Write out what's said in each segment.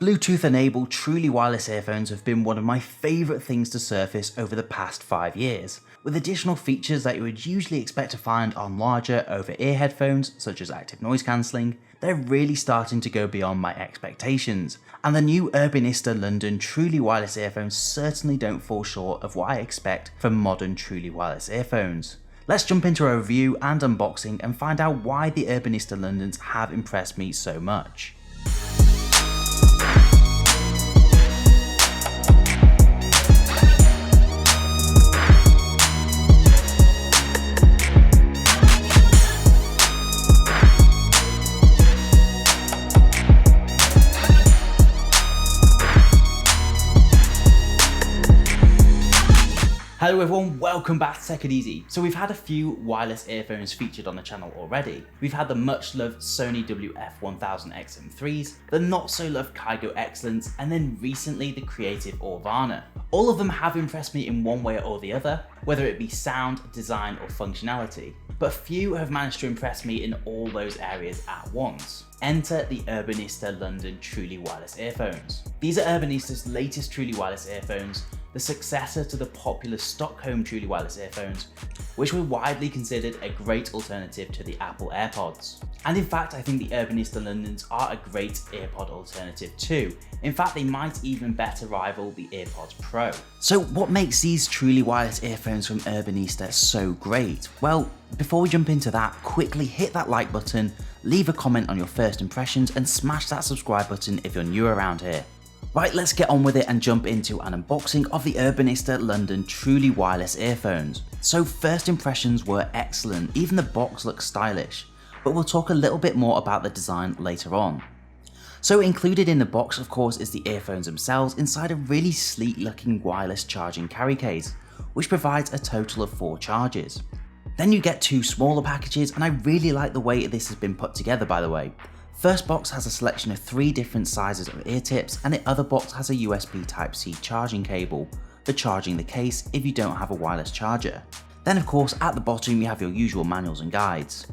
Bluetooth-enabled truly wireless earphones have been one of my favourite things to surface over the past 5 years. With additional features that you would usually expect to find on larger over-ear headphones, such as active noise cancelling, they're really starting to go beyond my expectations. And the new Urbanista London truly wireless earphones certainly don't fall short of what I expect from modern truly wireless earphones. Let's jump into a review and unboxing and find out why the Urbanista Londons have impressed me so much. Hello everyone, welcome back to Take It Easy. So we've had a few wireless earphones featured on the channel already. We've had the much loved Sony Wf1000XM3s, the not so loved Kygo Excellence, and then recently the creative Urbanista. All of them have impressed me in one way or the other, whether it be sound, design or functionality. But few have managed to impress me in all those areas at once. Enter the Urbanista London truly wireless earphones. These are Urbanista's latest truly wireless earphones, the successor to the popular Stockholm truly wireless earphones, which were widely considered a great alternative to the Apple AirPods. And in fact, I think the Urbanista Londons are a great AirPod alternative too. In fact, they might even better rival the AirPods Pro. So what makes these truly wireless earphones from Urbanista so great? Well, before we jump into that, quickly hit that like button, leave a comment on your first impressions, and smash that subscribe button if you're new around here. Right, let's get on with it and jump into an unboxing of the Urbanista London truly wireless earphones. So first impressions were excellent, even the box looks stylish, but we'll talk a little bit more about the design later on. So included in the box of course is the earphones themselves inside a really sleek looking wireless charging carry case, which provides a total of 4 charges. Then you get 2 smaller packages, and I really like the way this has been put together by the way. First box has a selection of 3 different sizes of ear tips, and the other box has a USB Type-C charging cable for charging the case if you don't have a wireless charger. Then of course at the bottom you have your usual manuals and guides.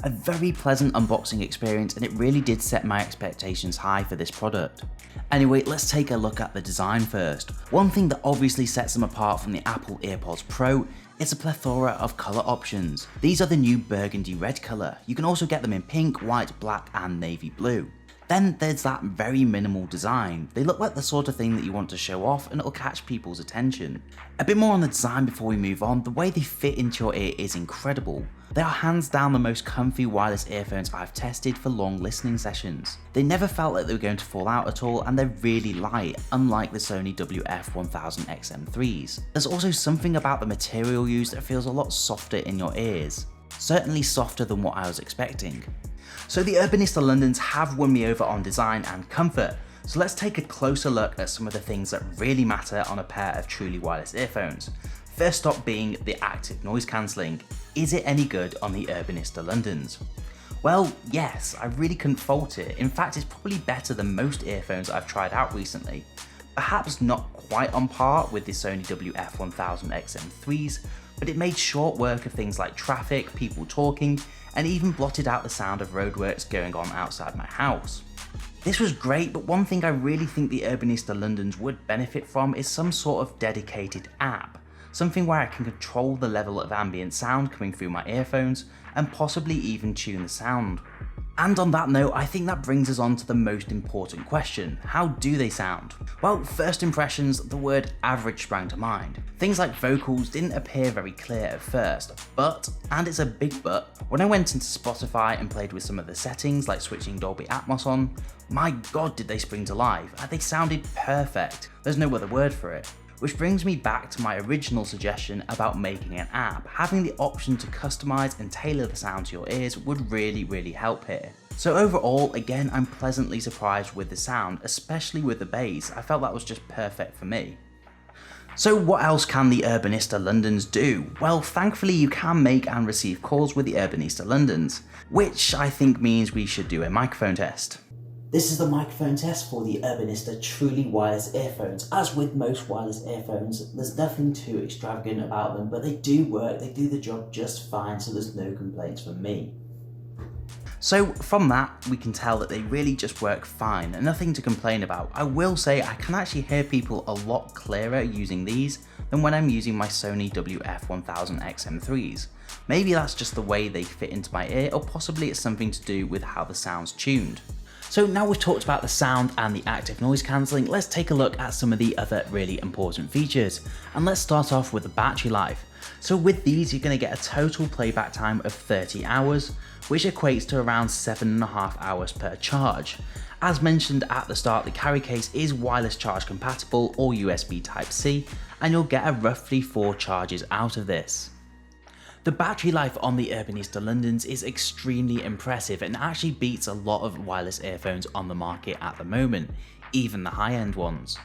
A very pleasant unboxing experience, and it really did set my expectations high for this product. Anyway, let's take a look at the design first. One thing that obviously sets them apart from the Apple AirPods Pro is a plethora of colour options. These are the new burgundy red colour. You can also get them in pink, white, black and navy blue. Then there's that very minimal design. They look like the sort of thing that you want to show off and it'll catch people's attention. A bit more on the design before we move on. The way they fit into your ear is incredible. They are hands down the most comfy wireless earphones I've tested for long listening sessions. They never felt like they were going to fall out at all, and they're really light, unlike the Sony Wf1000XM3s. There's also something about the material used that feels a lot softer in your ears. Certainly softer than what I was expecting. So the Urbanista Londons have won me over on design and comfort, so let's take a closer look at some of the things that really matter on a pair of truly wireless earphones. First up being the active noise cancelling. Is it any good on the Urbanista Londons? Well, yes, I really couldn't fault it. In fact, it's probably better than most earphones I've tried out recently. Perhaps not quite on par with the Sony Wf1000XM3s, but it made short work of things like traffic, people talking, and even blotted out the sound of roadworks going on outside my house. This was great, but one thing I really think the Urbanista Londons would benefit from is some sort of dedicated app. Something where I can control the level of ambient sound coming through my earphones and possibly even tune the sound. And on that note, I think that brings us on to the most important question: how do they sound? Well, first impressions, the word average sprang to mind. Things like vocals didn't appear very clear at first, but, and it's a big but, when I went into Spotify and played with some of the settings like switching Dolby Atmos on, my god did they spring to life, and they sounded perfect. There's no other word for it. Which brings me back to my original suggestion about making an app. Having the option to customize and tailor the sound to your ears would really help here. So overall, again, I'm pleasantly surprised with the sound, especially with the bass. I felt that was just perfect for me. So what else can the Urbanista Londons do? Well, thankfully you can make and receive calls with the Urbanista Londons, which I think means we should do a microphone test. This is the microphone test for the Urbanista truly wireless earphones. As with most wireless earphones, there's nothing too extravagant about them, but they do work, they do the job just fine, so there's no complaints from me. So from that, we can tell that they really just work fine and nothing to complain about. I will say I can actually hear people a lot clearer using these than when I'm using my Sony Wf1000XM3s. Maybe that's just the way they fit into my ear, or possibly it's something to do with how the sound's tuned. So now we've talked about the sound and the active noise cancelling, let's take a look at some of the other really important features. And let's start off with the battery life. So with these, you're going to get a total playback time of 30 hours, which equates to around 7.5 hours per charge. As mentioned at the start, the carry case is wireless charge compatible or USB Type-C, and you'll get a roughly 4 charges out of this. The battery life on the Urbanista Londons is extremely impressive and actually beats a lot of wireless earphones on the market at the moment, even the high-end ones.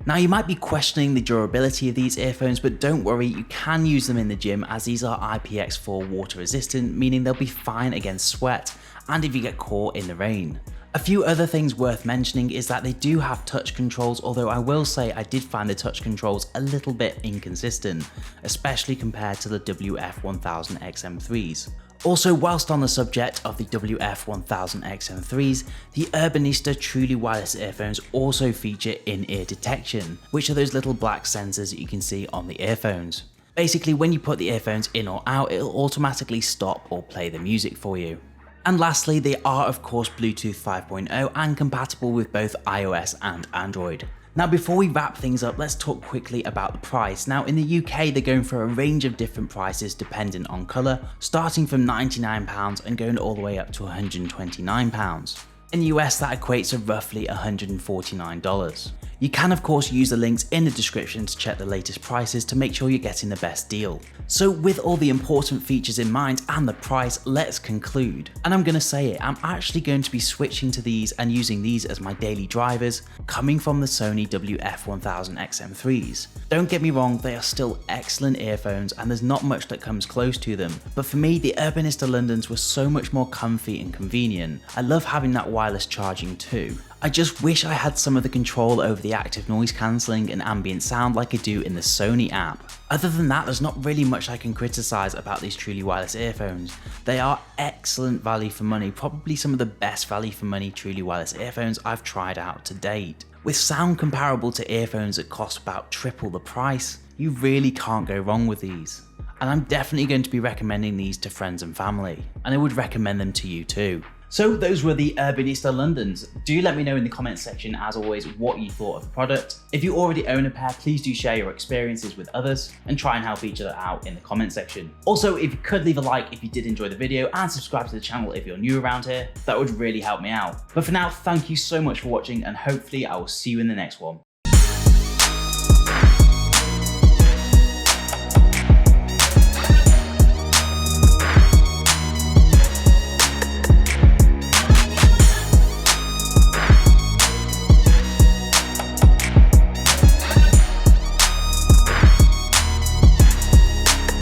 Now you might be questioning the durability of these earphones, but don't worry, you can use them in the gym as these are IPX4 water resistant, meaning they'll be fine against sweat and if you get caught in the rain. A few other things worth mentioning is that they do have touch controls, although I will say I did find the touch controls a little bit inconsistent, especially compared to the Wf1000XM3s. Also, whilst on the subject of the Wf1000XM3s, the Urbanista truly wireless earphones also feature in-ear detection, which are those little black sensors that you can see on the earphones. Basically, when you put the earphones in or out, it'll automatically stop or play the music for you. And lastly, they are of course Bluetooth 5.0 and compatible with both iOS and Android. Now before we wrap things up, let's talk quickly about the price. Now in the UK, they're going for a range of different prices dependent on colour, starting from £99 and going all the way up to £129. In the US, that equates to roughly $149. You can of course use the links in the description to check the latest prices to make sure you're getting the best deal. So with all the important features in mind and the price, let's conclude. And I'm going to say it, I'm actually going to be switching to these and using these as my daily drivers, coming from the Sony Wf1000XM3s. Don't get me wrong, they are still excellent earphones and there's not much that comes close to them, but for me the Urbanista Londons were so much more comfy and convenient. I love having that wireless charging too. I just wish I had some of the control over the active noise cancelling and ambient sound like I do in the Sony app. Other than that, there's not really much I can criticise about these truly wireless earphones. They are excellent value for money, probably some of the best value for money truly wireless earphones I've tried out to date. With sound comparable to earphones that cost about triple the price, you really can't go wrong with these. And I'm definitely going to be recommending these to friends and family, and I would recommend them to you too. So those were the Urbanista Londons. Do let me know in the comments section, as always, what you thought of the product. If you already own a pair, please do share your experiences with others and try and help each other out in the comment section. Also, if you could leave a like if you did enjoy the video and subscribe to the channel if you're new around here, that would really help me out. But for now, thank you so much for watching and hopefully I will see you in the next one.